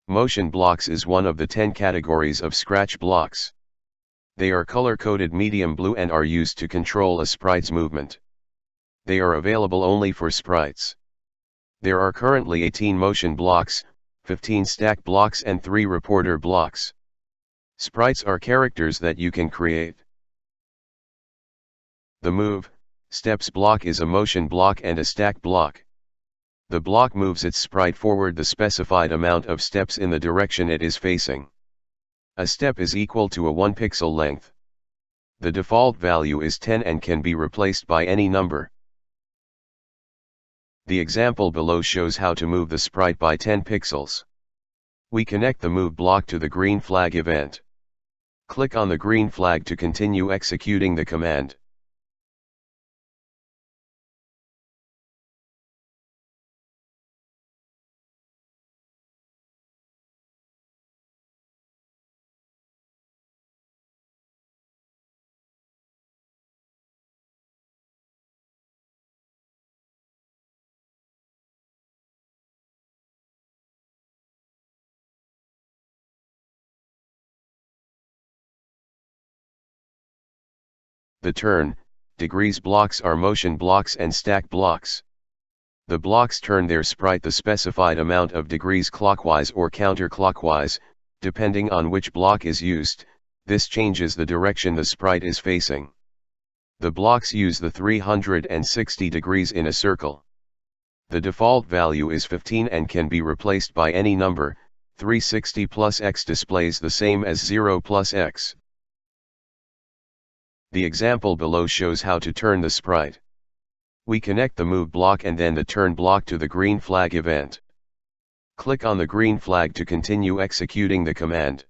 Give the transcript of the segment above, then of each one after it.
Motion blocks is one of the 10 categories of Scratch blocks. They are color-coded medium blue and are used to control a sprite's movement. They are available only for sprites. There are currently 18 motion blocks, 15 stack blocks and 3 reporter blocks. Sprites are characters that you can create. The Move, Steps block is a motion block and a stack block. The block moves its sprite forward the specified amount of steps in the direction it is facing. A step is equal to a 1 pixel length. The default value is 10 and can be replaced by any number. The example below shows how to move the sprite by 10 pixels. We connect the Move block to the green flag event. Click on the green flag to continue executing the command. The turn, degrees blocks are motion blocks and stack blocks. The blocks turn their sprite the specified amount of degrees clockwise or counterclockwise, depending on which block is used. This changes the direction the sprite is facing. The blocks use the 360 degrees in a circle. The default value is 15 and can be replaced by any number. 360 plus x displays the same as 0 plus x. The example below shows how to turn the sprite. We connect the Move block and then the Turn block to the green flag event. Click on the green flag to continue executing the command.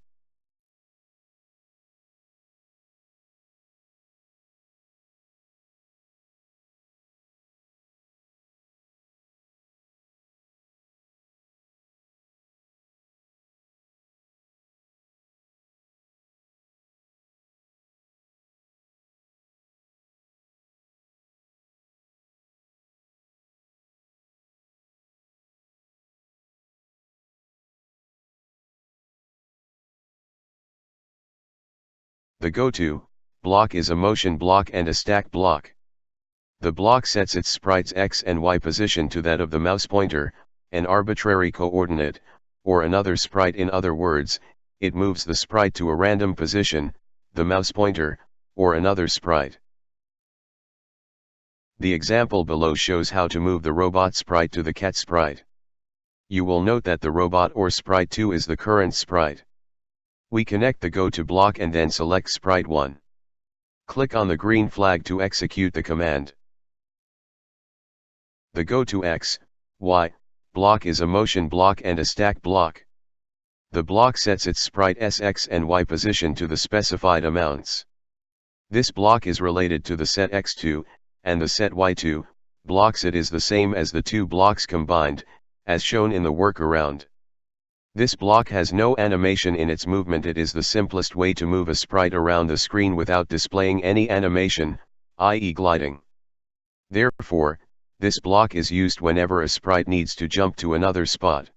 The Go-To block is a motion block and a stack block. The block sets its sprite's x and y position to that of the mouse pointer, an arbitrary coordinate, or another sprite. In other words, it moves the sprite to a random position, the mouse pointer, or another sprite. The example below shows how to move the robot sprite to the cat sprite. You will note that the robot or sprite 2 is the current sprite. We connect the Go-To block and then select sprite 1. Click on the green flag to execute the command. The Go-To X, Y block is a motion block and a stack block. The block sets its sprite's x and y position to the specified amounts. This block is related to the set x2 and the set y2 blocks. It is the same as the two blocks combined, as shown in the workaround. This block has no animation in its movement. It is the simplest way to move a sprite around the screen without displaying any animation, i.e. gliding. Therefore, this block is used whenever a sprite needs to jump to another spot.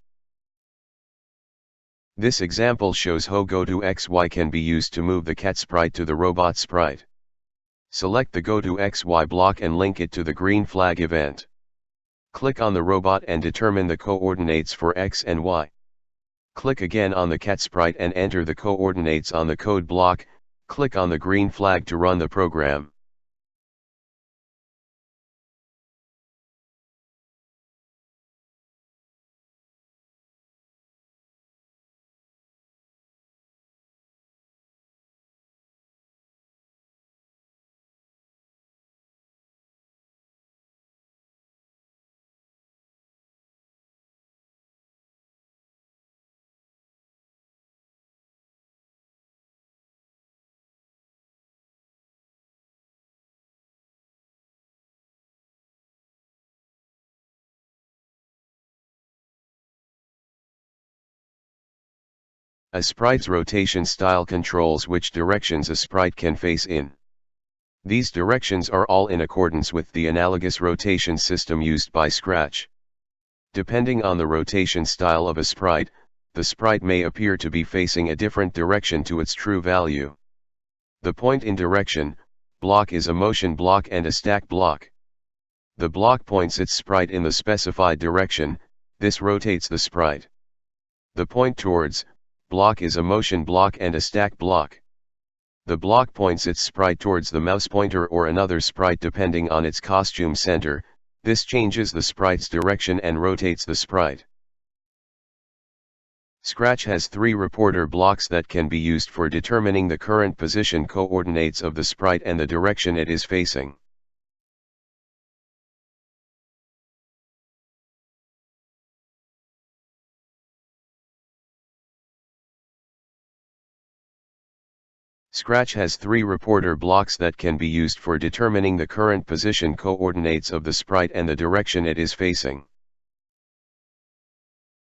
This example shows how Go-To XY can be used to move the cat sprite to the robot sprite. Select the Go-To XY block and link it to the green flag event. Click on the robot and determine the coordinates for x and y. Click again on the cat sprite and enter the coordinates on the code block. Click on the green flag to run the program. A sprite's rotation style controls which directions a sprite can face in. These directions are all in accordance with the analogous rotation system used by Scratch. Depending on the rotation style of a sprite, the sprite may appear to be facing a different direction to its true value. The point in direction block is a motion block and a stack block. The block points its sprite in the specified direction, this rotates the sprite. The point towards block is a motion block and a stack block. The block points its sprite towards the mouse pointer or another sprite depending on its costume center, this changes the sprite's direction and rotates the sprite. Scratch has 3 reporter blocks that can be used for determining the current position coordinates of the sprite and the direction it is facing. Scratch has 3 reporter blocks that can be used for determining the current position coordinates of the sprite and the direction it is facing.